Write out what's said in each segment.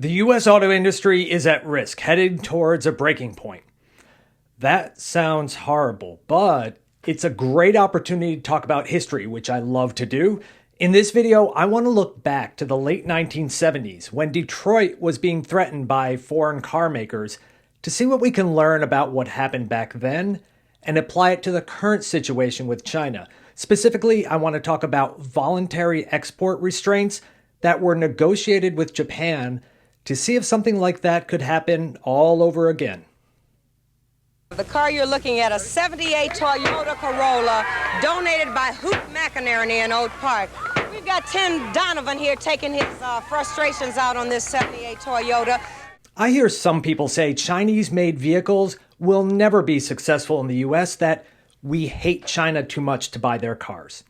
The US auto industry is at risk, headed towards a breaking point. That sounds horrible, but it's a great opportunity to talk about history, which I love to do. In this video, I want to look back to the late 1970s when Detroit was being threatened by foreign car makers to see what we can learn about what happened back then and apply it to the current situation with China. Specifically, I want to talk about voluntary export restraints that were negotiated with Japan to see if something like that could happen all over again. The car you're looking at, a 78 Toyota Corolla, donated by Hoot McInerney in Oak Park. We've got Tim Donovan here taking his frustrations out on this 78 Toyota. I hear some people say Chinese-made vehicles will never be successful in the US, that we hate China too much to buy their cars.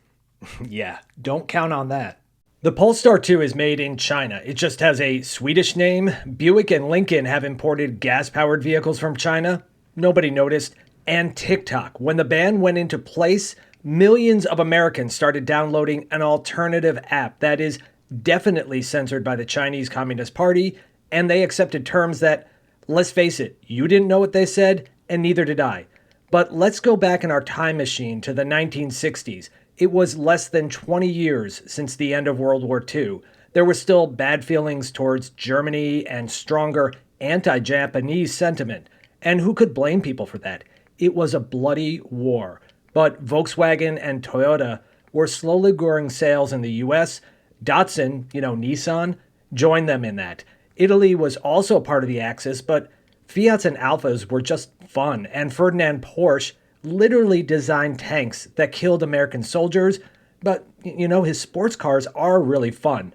Yeah, don't count on that. The Polestar 2 is made in China. It just has a Swedish name. Buick and Lincoln have imported gas-powered vehicles from China. Nobody noticed. And TikTok. When the ban went into place, millions of Americans started downloading an alternative app that is definitely censored by the Chinese Communist Party, and they accepted terms that, let's face it, you didn't know what they said, and neither did I. But let's go back in our time machine to the 1960s. It was less than 20 years since the end of World War II. There were still bad feelings towards Germany and stronger anti-Japanese sentiment. And who could blame people for that? It was a bloody war. But Volkswagen and Toyota were slowly growing sales in the US. Datsun, Nissan, joined them in that. Italy was also part of the Axis, but Fiats and Alphas were just fun. And Ferdinand Porsche literally designed tanks that killed American soldiers, but, his sports cars are really fun.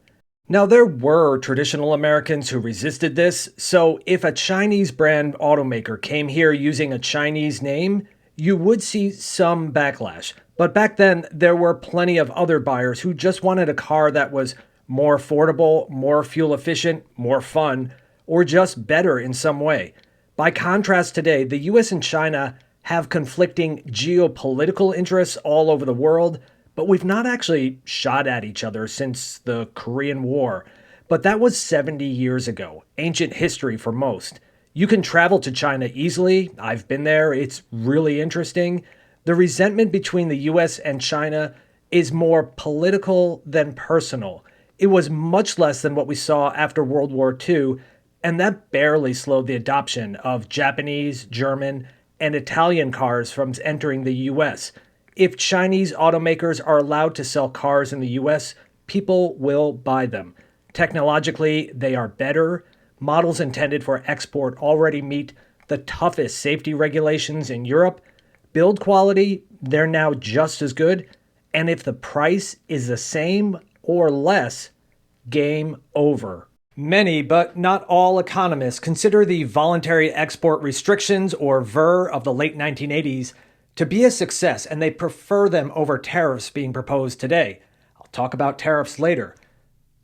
Now, there were traditional Americans who resisted this, so if a Chinese brand automaker came here using a Chinese name, you would see some backlash. But back then, there were plenty of other buyers who just wanted a car that was more affordable, more fuel efficient, more fun, or just better in some way. By contrast, today, the US and China have conflicting geopolitical interests all over the world, but we've not actually shot at each other since the Korean War. But that was 70 years ago, ancient history for most. You can travel to China easily. I've been there. It's really interesting. The resentment between the US and China is more political than personal. It was much less than what we saw after World War II, and that barely slowed the adoption of Japanese, German, and Italian cars from entering the US. If Chinese automakers are allowed to sell cars in the US, people will buy them. Technologically, they are better. Models intended for export already meet the toughest safety regulations in Europe. Build quality, they're now just as good. And if the price is the same or less, game over. Many, but not all economists consider the voluntary export restrictions, or VER, of the late 1980s to be a success, and they prefer them over tariffs being proposed today. I'll talk about tariffs later.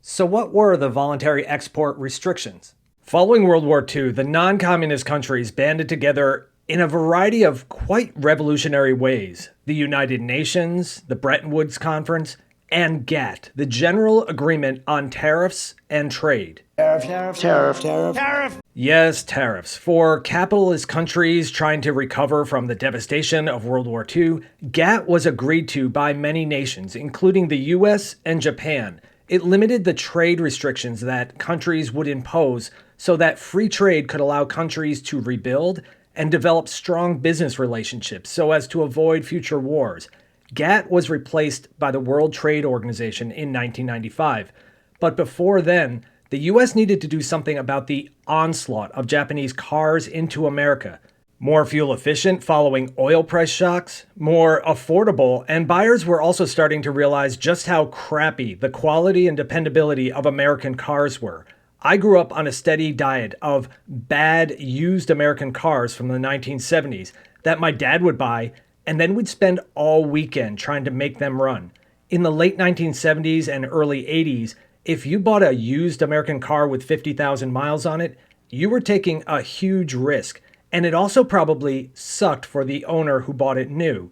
So what were the voluntary export restrictions? Following World War II, the non-communist countries banded together in a variety of quite revolutionary ways. The United Nations, the Bretton Woods Conference, and GATT, the General Agreement on Tariffs and Trade. Tariff. Yes, tariffs. For capitalist countries trying to recover from the devastation of World War II, GATT was agreed to by many nations, including the US and Japan. It limited the trade restrictions that countries would impose so that free trade could allow countries to rebuild and develop strong business relationships so as to avoid future wars. GATT was replaced by the World Trade Organization in 1995. But before then, the US needed to do something about the onslaught of Japanese cars into America. More fuel efficient following oil price shocks, more affordable, and buyers were also starting to realize just how crappy the quality and dependability of American cars were. I grew up on a steady diet of bad used American cars from the 1970s that my dad would buy, and then we'd spend all weekend trying to make them run. In the late 1970s and early 80s, if you bought a used American car with 50,000 miles on it, you were taking a huge risk, and it also probably sucked for the owner who bought it new.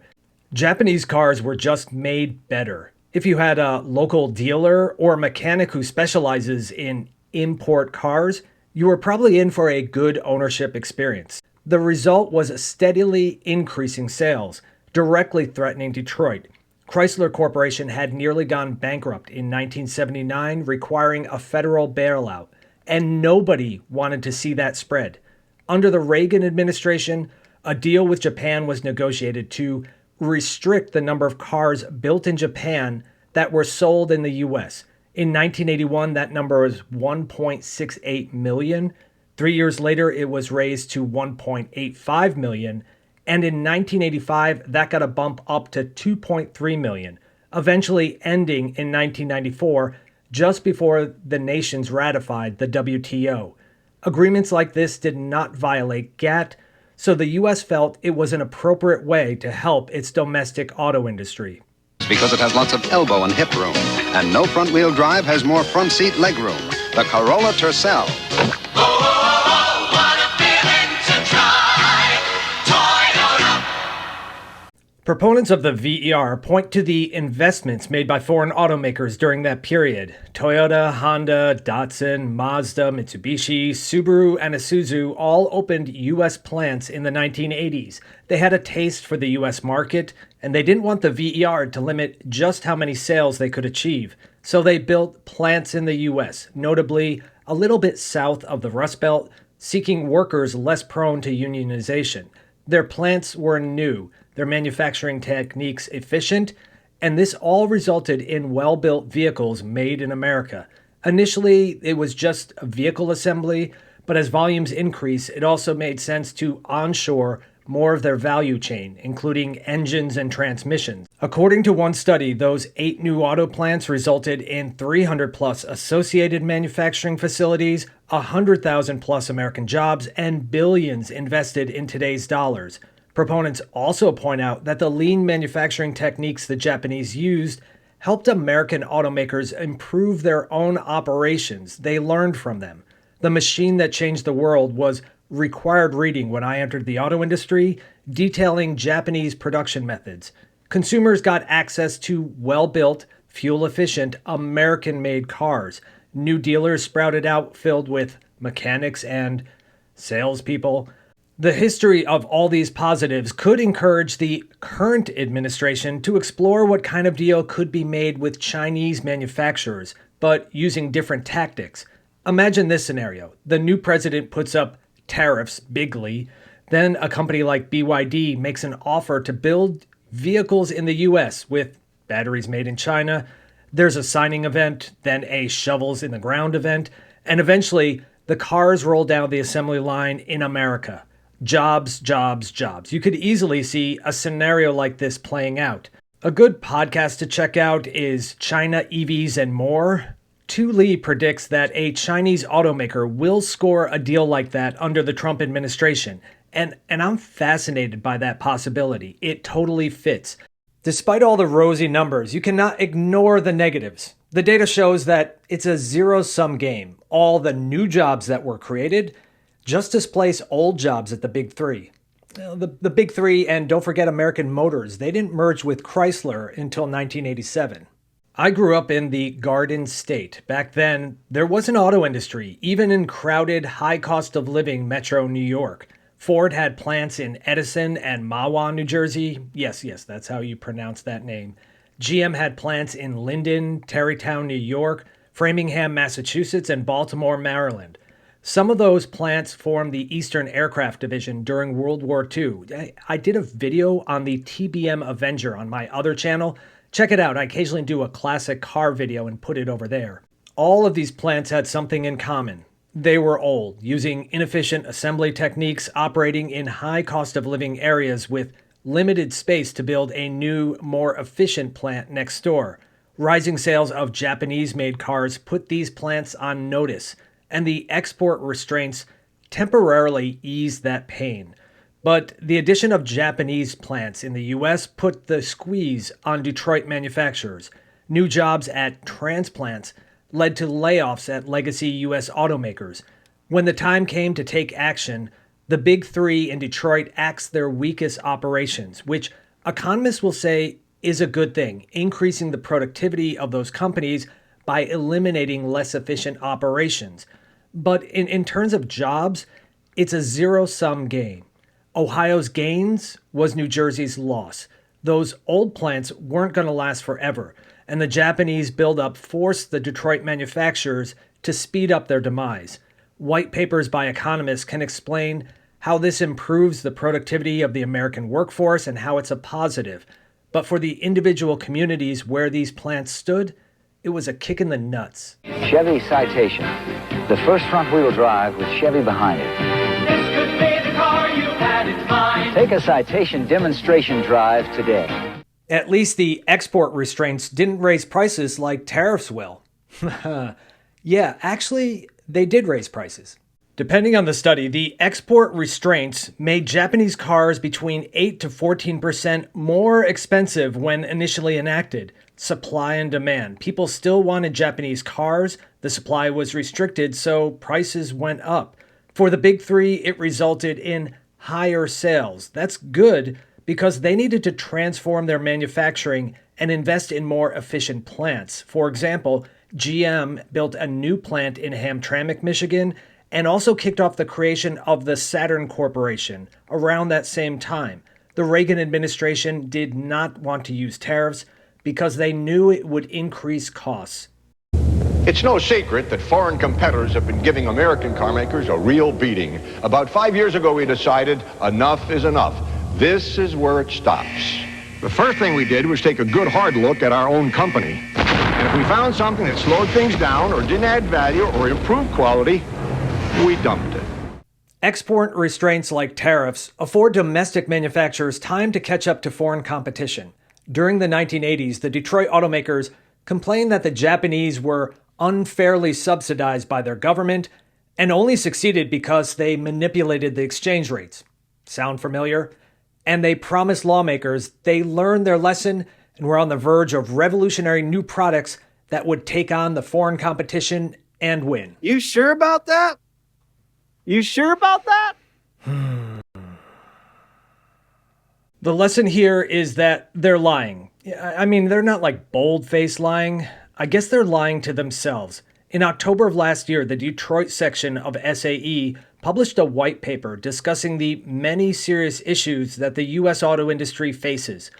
Japanese cars were just made better. If you had a local dealer or mechanic who specializes in import cars, you were probably in for a good ownership experience. The result was steadily increasing sales, directly threatening Detroit. Chrysler Corporation had nearly gone bankrupt in 1979, requiring a federal bailout, and nobody wanted to see that spread. Under the Reagan administration, a deal with Japan was negotiated to restrict the number of cars built in Japan that were sold in the U.S. In 1981, that number was 1.68 million. 3 years later, it was raised to 1.85 million. And in 1985, that got a bump up to 2.3 million, eventually ending in 1994, just before the nations ratified the WTO. Agreements like this did not violate GATT, so the U.S. felt it was an appropriate way to help its domestic auto industry. Because it has lots of elbow and hip room, and no front-wheel drive has more front seat leg room. The Corolla Tercel. Proponents of the VER point to the investments made by foreign automakers during that period. Toyota, Honda, Datsun, Mazda, Mitsubishi, Subaru, and Isuzu all opened U.S. plants in the 1980s. They had a taste for the U.S. market, and they didn't want the VER to limit just how many sales they could achieve. So they built plants in the U.S., notably a little bit south of the Rust Belt, seeking workers less prone to unionization. Their plants were new, their manufacturing techniques efficient, and this all resulted in well-built vehicles made in America. Initially, it was just a vehicle assembly, but as volumes increased, it also made sense to onshore more of their value chain, including engines and transmissions. According to one study, those 8 new auto plants resulted in 300 plus associated manufacturing facilities, 100,000 plus American jobs, and billions invested in today's dollars. Proponents also point out that the lean manufacturing techniques the Japanese used helped American automakers improve their own operations. They learned from them. The machine that changed the world was required reading when I entered the auto industry, detailing Japanese production methods. Consumers got access to well-built, fuel-efficient, American-made cars. New dealers sprouted out filled with mechanics and salespeople. The history of all these positives could encourage the current administration to explore what kind of deal could be made with Chinese manufacturers, but using different tactics. Imagine this scenario. The new president puts up tariffs bigly, then a company like BYD makes an offer to build vehicles in the US with batteries made in China. There's a signing event, then a shovels in the ground event, and eventually the cars roll down the assembly line in America. Jobs, jobs, jobs. You could easily see a scenario like this playing out. A good podcast to check out is China, EVs, and More. Tu Lee predicts that a Chinese automaker will score a deal like that under the Trump administration. And I'm fascinated by that possibility. It totally fits. Despite all the rosy numbers, you cannot ignore the negatives. The data shows that it's a zero-sum game. All the new jobs that were created just displace old jobs at the big three. The big three, and don't forget American Motors, they didn't merge with Chrysler until 1987. I grew up in the Garden State. Back then, there was an auto industry, even in crowded, high cost of living metro New York. Ford had plants in Edison and Mahwah, New Jersey. Yes, that's how you pronounce that name. GM had plants in Linden, Tarrytown, New York, Framingham, Massachusetts, and Baltimore, Maryland. Some of those plants formed the Eastern Aircraft Division during World War II. I did a video on the TBM Avenger on my other channel. Check it out. I occasionally do a classic car video and put it over there. All of these plants had something in common. They were old, using inefficient assembly techniques, operating in high cost of living areas with limited space to build a new, more efficient plant next door. Rising sales of Japanese-made cars put these plants on notice, and the export restraints temporarily eased that pain. But the addition of Japanese plants in the U.S. put the squeeze on Detroit manufacturers. New jobs at Transplants led to layoffs at legacy U.S. automakers. When the time came to take action, the big three in Detroit axed their weakest operations, which economists will say is a good thing, increasing the productivity of those companies by eliminating less efficient operations. But in terms of jobs, it's a zero-sum game. Ohio's gains was New Jersey's loss. Those old plants weren't going to last forever, and the Japanese buildup forced the Detroit manufacturers to speed up their demise. White papers by economists can explain how this improves the productivity of the American workforce and how it's a positive. But for the individual communities where these plants stood, it was a kick in the nuts. Chevy Citation, the first front-wheel drive with Chevy behind it. This could be the car you had in mind. Take a Citation demonstration drive today. At least the export restraints didn't raise prices like tariffs will. Yeah, actually, they did raise prices. Depending on the study, the export restraints made Japanese cars between 8 to 14% more expensive when initially enacted. Supply and demand. People still wanted Japanese cars. The supply was restricted, so prices went up. For the big three, it resulted in higher sales. That's good because they needed to transform their manufacturing and invest in more efficient plants. For example, GM built a new plant in Hamtramck, Michigan, and also kicked off the creation of the Saturn Corporation around that same time. The Reagan administration did not want to use tariffs because they knew it would increase costs. It's no secret that foreign competitors have been giving American car makers a real beating. About 5 years ago, we decided enough is enough. This is where it stops. The first thing we did was take a good hard look at our own company. And if we found something that slowed things down or didn't add value or improve quality, we dumped it. Export restraints like tariffs afford domestic manufacturers time to catch up to foreign competition. During the 1980s, the Detroit automakers complained that the Japanese were unfairly subsidized by their government and only succeeded because they manipulated the exchange rates. Sound familiar? And they promised lawmakers they learned their lesson and were on the verge of revolutionary new products that would take on the foreign competition and win. You sure about that? You sure about that? The lesson here is that they're lying. I mean, they're not like bold-faced lying. I guess they're lying to themselves. In October of last year, the Detroit section of SAE published a white paper discussing the many serious issues that the U.S. auto industry faces.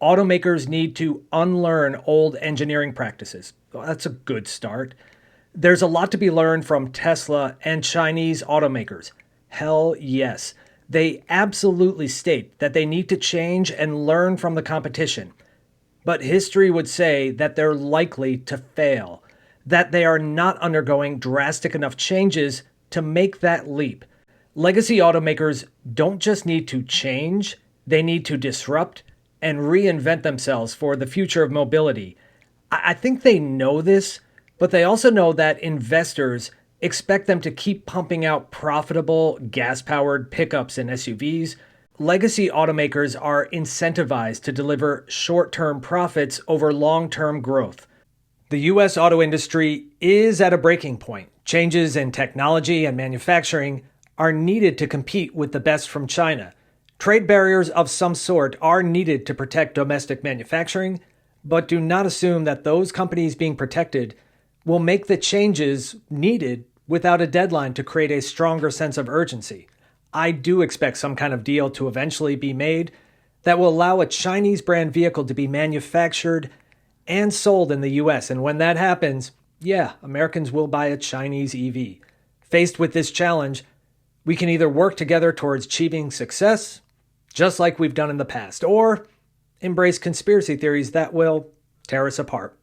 Automakers need to unlearn old engineering practices. Well, that's a good start. There's a lot to be learned from Tesla and Chinese automakers. Hell yes. They absolutely state that they need to change and learn from the competition. But history would say that they're likely to fail, that they are not undergoing drastic enough changes to make that leap. Legacy automakers don't just need to change, they need to disrupt and reinvent themselves for the future of mobility. I think they know this, but they also know that investors expect them to keep pumping out profitable, gas-powered pickups and SUVs. Legacy automakers are incentivized to deliver short-term profits over long-term growth. The U.S. auto industry is at a breaking point. Changes in technology and manufacturing are needed to compete with the best from China. Trade barriers of some sort are needed to protect domestic manufacturing, but do not assume that those companies being protected will make the changes needed without a deadline to create a stronger sense of urgency. I do expect some kind of deal to eventually be made that will allow a Chinese brand vehicle to be manufactured and sold in the US. And when that happens, yeah, Americans will buy a Chinese EV. Faced with this challenge, we can either work together towards achieving success, just like we've done in the past, or embrace conspiracy theories that will tear us apart.